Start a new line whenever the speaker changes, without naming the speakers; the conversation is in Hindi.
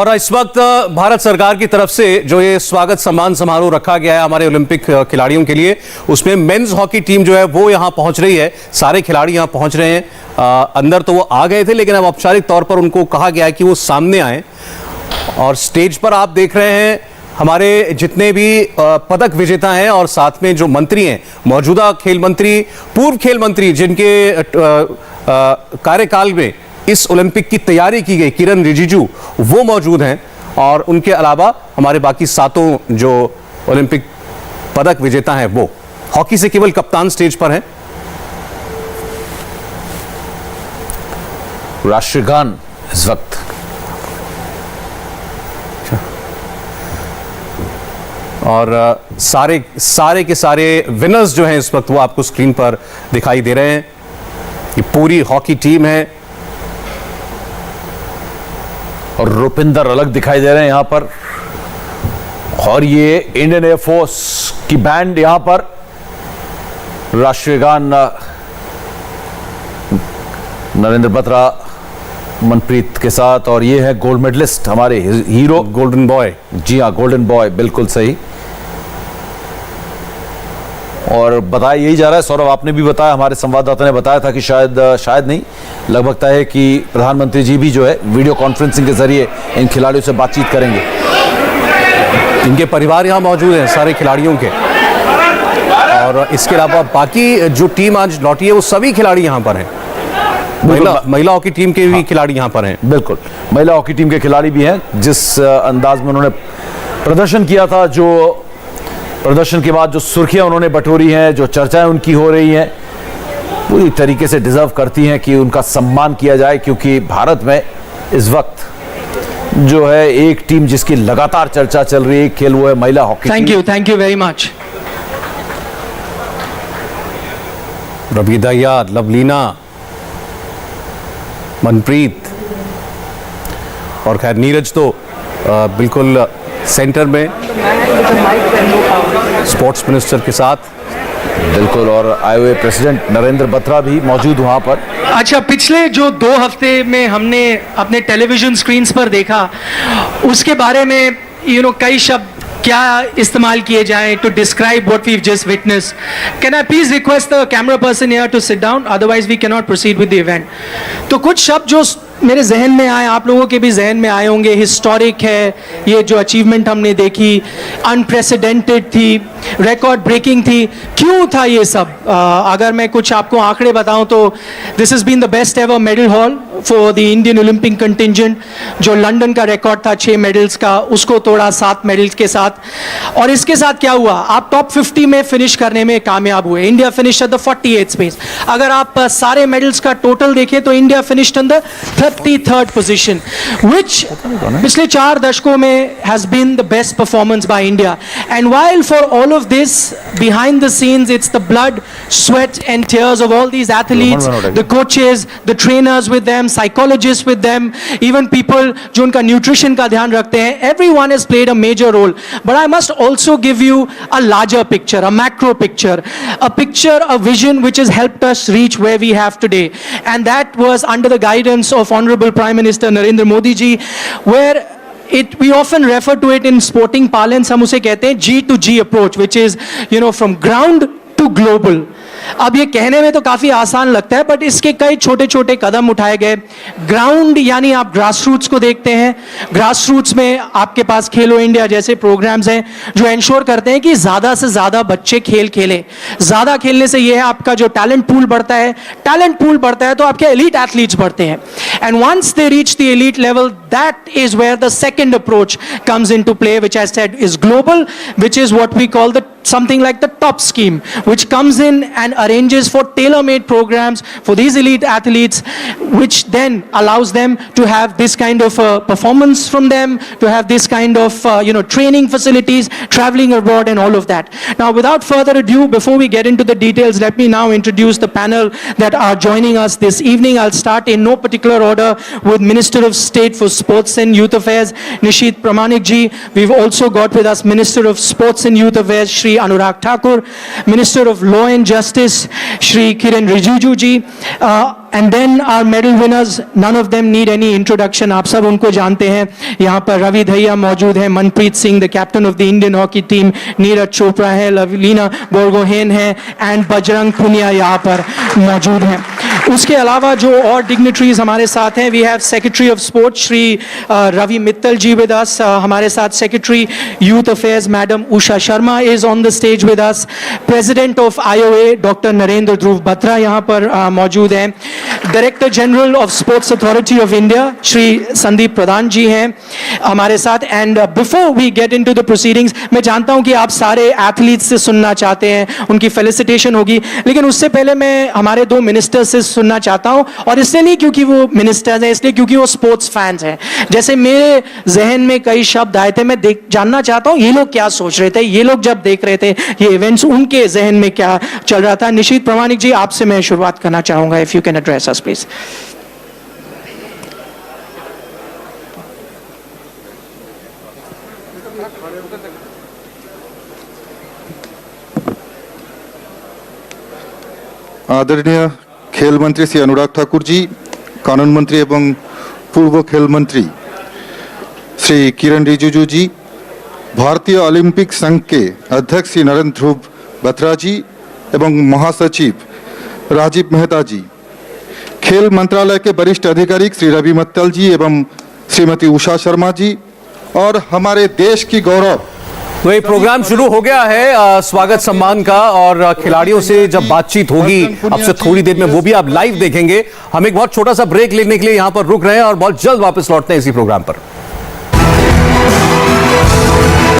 और इस वक्त भारत सरकार की तरफ से जो ये स्वागत सम्मान समारोह रखा गया है हमारे ओलंपिक खिलाड़ियों के लिए, उसमें मेंस हॉकी टीम जो है वो यहां पहुंच रही है। सारे खिलाड़ी यहां पहुंच रहे हैं। अंदर तो वो आ गए थे, लेकिन अब औपचारिक तौर पर उनको कहा गया है कि वो सामने आए। और स्टेज पर आप देख रहे हैं हमारे जितने भी पदक विजेता हैं और साथ में जो मंत्री हैं, मौजूदा खेल मंत्री, पूर्व खेल मंत्री जिनके कार्यकाल में इस ओलंपिक की तैयारी की गई, किरण रिजिजू, वो मौजूद हैं। और उनके अलावा हमारे बाकी सातों जो ओलंपिक पदक विजेता हैं वो। हॉकी से केवल कप्तान स्टेज पर हैं।
राष्ट्रगान इस वक्त
और सारे के सारे विनर्स जो हैं इस वक्त वो आपको स्क्रीन पर दिखाई दे रहे हैं। ये पूरी हॉकी टीम है
और रुपिंदर अलग दिखाई दे रहे हैं यहां पर। और ये इंडियन एयरफोर्स की बैंड यहां पर राष्ट्रीय गान नरेंद्र बत्रा, मनप्रीत के साथ। और ये है गोल्ड मेडलिस्ट हमारे हीरो,
गोल्डन बॉय।
जी हाँ, गोल्डन बॉय, बिल्कुल सही। और बताया यही जा रहा है, सौरभ आपने भी बताया, हमारे संवाददाता ने बताया था कि शायद नहीं, लगभग तय है कि प्रधानमंत्री जी भी जो है वीडियो कॉन्फ्रेंसिंग के जरिए इन खिलाड़ियों से बातचीत करेंगे।
इनके परिवार यहाँ मौजूद हैं सारे खिलाड़ियों के। और इसके अलावा बाकी जो टीम आज लौटी है वो सभी खिलाड़ी यहाँ पर हैं। महिला हॉकी टीम के भी खिलाड़ी यहाँ पर हैं।
बिल्कुल, महिला हॉकी टीम के खिलाड़ी भी हैं। जिस अंदाज में उन्होंने प्रदर्शन किया था, जो प्रदर्शन के बाद जो सुर्खियां उन्होंने बटोरी हैं, जो चर्चाएं उनकी हो रही हैं, पूरी तरीके से डिजर्व करती हैं कि उनका सम्मान किया जाए। क्योंकि भारत में इस वक्त जो है एक टीम जिसकी लगातार चर्चा चल रही है, खेल, वो है महिला hockey.
Thank you very much.
Ravi Dahiya, Lovlina, Manpreet और खैर नीरज तो बिल्कुल सेंटर में स्पोर्ट्स मिनिस्टर के साथ।
बिल्कुल, और आए हुए प्रेसिडेंट नरेंद्र बत्रा भी मौजूद वहां पर।
अच्छा, पिछले जो 2 हफ्ते में हमने अपने टेलीविजन स्क्रीन्स पर देखा, उसके बारे में कई शब्द क्या इस्तेमाल किए जाएं to describe what we just witness. Can I please request the camera person here to sit down, otherwise we can not proceed with the event. तो कुछ शब्द जो मेरे जहन में आए, आप लोगों के भी जहन में आए होंगे। हिस्टोरिक है, ये जो अचीवमेंट हमने देखी, अनप्रेसिडेंटेड थी, रिकॉर्ड ब्रेकिंग थी। क्यों था ये सब? अगर मैं कुछ आपको आंकड़े बताऊं तो this has been the best ever medal haul for the Indian Olympic contingent. जो लंदन का रिकॉर्ड था 6 मेडल्स का, उसको तोड़ा 7 मेडल्स के साथ। और इसके साथ क्या हुआ, आप टॉप 50 में फिनिश करने में कामयाब हुए। India finish at the 48th space. अगर आप सारे मेडल्स का टोटल देखें तो India finished in the 33rd position, which पिछले 4 दशकों में has been the best performance by India. And while for all of this, behind the scenes, it's the blood, sweat and tears of all these athletes, the coaches, the trainers with them, psychologists with them, even people जो उनका nutrition का ध्यान रखते हैं, everyone has played a major role. But I must also give you a larger picture, a macro picture, a vision which has helped us reach where we have today. And that was under the guidance of Honorable Prime Minister Narendra Modi ji, where we often refer to it in sporting parlance, हम उसे कहते हैं G to G approach, which is from ground to global. अब ये कहने में तो काफी आसान लगता है, बट इसके कई छोटे छोटे कदम उठाए गए। ग्राउंड यानी आप ग्रास रूट्स को देखते हैं। ग्रास रूट्स में आपके पास खेलो इंडिया जैसे प्रोग्राम्स हैं जो इंश्योर करते हैं कि ज्यादा से ज्यादा बच्चे खेल खेलें। ज्यादा खेलने से ये है आपका जो टैलेंट पूल बढ़ता है। टैलेंट पूल बढ़ता है तो आपके एलीट एथलीट्स बढ़ते हैं। And once they reach the elite level, that is where the second approach comes into play, which I said is global, which is what we call the something like the top scheme, which comes in and arranges for tailor-made programs for these elite athletes, which then allows them to have this kind of performance from them, to have this kind of training facilities, traveling abroad and all of that. Now, without further ado, before we get into the details, let me now introduce the panel that are joining us this evening. I'll start in no particular order with Minister of State for Sports and Youth Affairs, Nishit Pramanik ji. We've also got with us Minister of Sports and Youth Affairs, Shri Anurag Thakur, Minister of Law and Justice, Shri Kiren Rijiju ji. And then our medal winners, none of them need any introduction. आप सब उनको जानते हैं. यहाँ पर रवि धैया मौजूद हैं, Manpreet Singh the captain of the Indian hockey team, Neeraj Chopra है, लवलीना बोरगोहेन है, एंड बजरंग पुनिया यहाँ पर मौजूद हैं. उसके अलावा जो और डिग्निटरीज हमारे साथ हैं, we have secretary of sports Shri Ravi Mittal ji with us. हमारे साथ secretary youth affairs madam Usha Sharma is on the stage with us. President of IOA doctor Narendra Dhruv Batra यहाँ पर मौजूद हैं. Director general of Sports Authority of India Shri Sandeep Pradhan ji हैं हमारे साथ. And before we get into the proceedings, मैं जानता हूं कि आप सारे एथलीट्स से सुनना चाहते हैं, उनकी फेलिसिटेशन होगी, लेकिन उससे पहले मैं हमारे दो मिनिस्टर्स से सुनना चाहता हूं. और इसलिए नहीं क्योंकि वो मिनिस्टर्स हैं, इसलिए क्योंकि वो स्पोर्ट्स फैंस हैं. जैसे मेरे जहन में कई शब्द आए थे, मैं जानना चाहता हूं ये लोग क्या सोच रहे थे, ये लोग जब देख रहे थे ये इवेंट्स, उनके जहन में क्या चल रहा था. निशित प्रमाणिक जी, आपसे मैं शुरुआत करना चाहूंगा. If you can address us please.
आदरणीय खेल मंत्री श्री अनुराग ठाकुर जी, कानून मंत्री एवं पूर्व खेल मंत्री श्री किरण रिजिजू जी, भारतीय ओलंपिक संघ के अध्यक्ष श्री नरेंद्र ध्रुव बत्रा जी एवं महासचिव राजीव मेहता जी, खेल मंत्रालय के वरिष्ठ अधिकारी श्री रवि मित्तल जी एवं श्रीमती उषा शर्मा जी, और हमारे देश की गौरव.
तो ये प्रोग्राम शुरू हो गया है स्वागत सम्मान का, और खिलाड़ियों से जब बातचीत होगी अब से थोड़ी देर में, वो भी आप लाइव देखेंगे. हम एक बहुत छोटा सा ब्रेक लेने के लिए यहां पर रुक रहे हैं और बहुत जल्द वापस लौटते हैं इसी प्रोग्राम पर.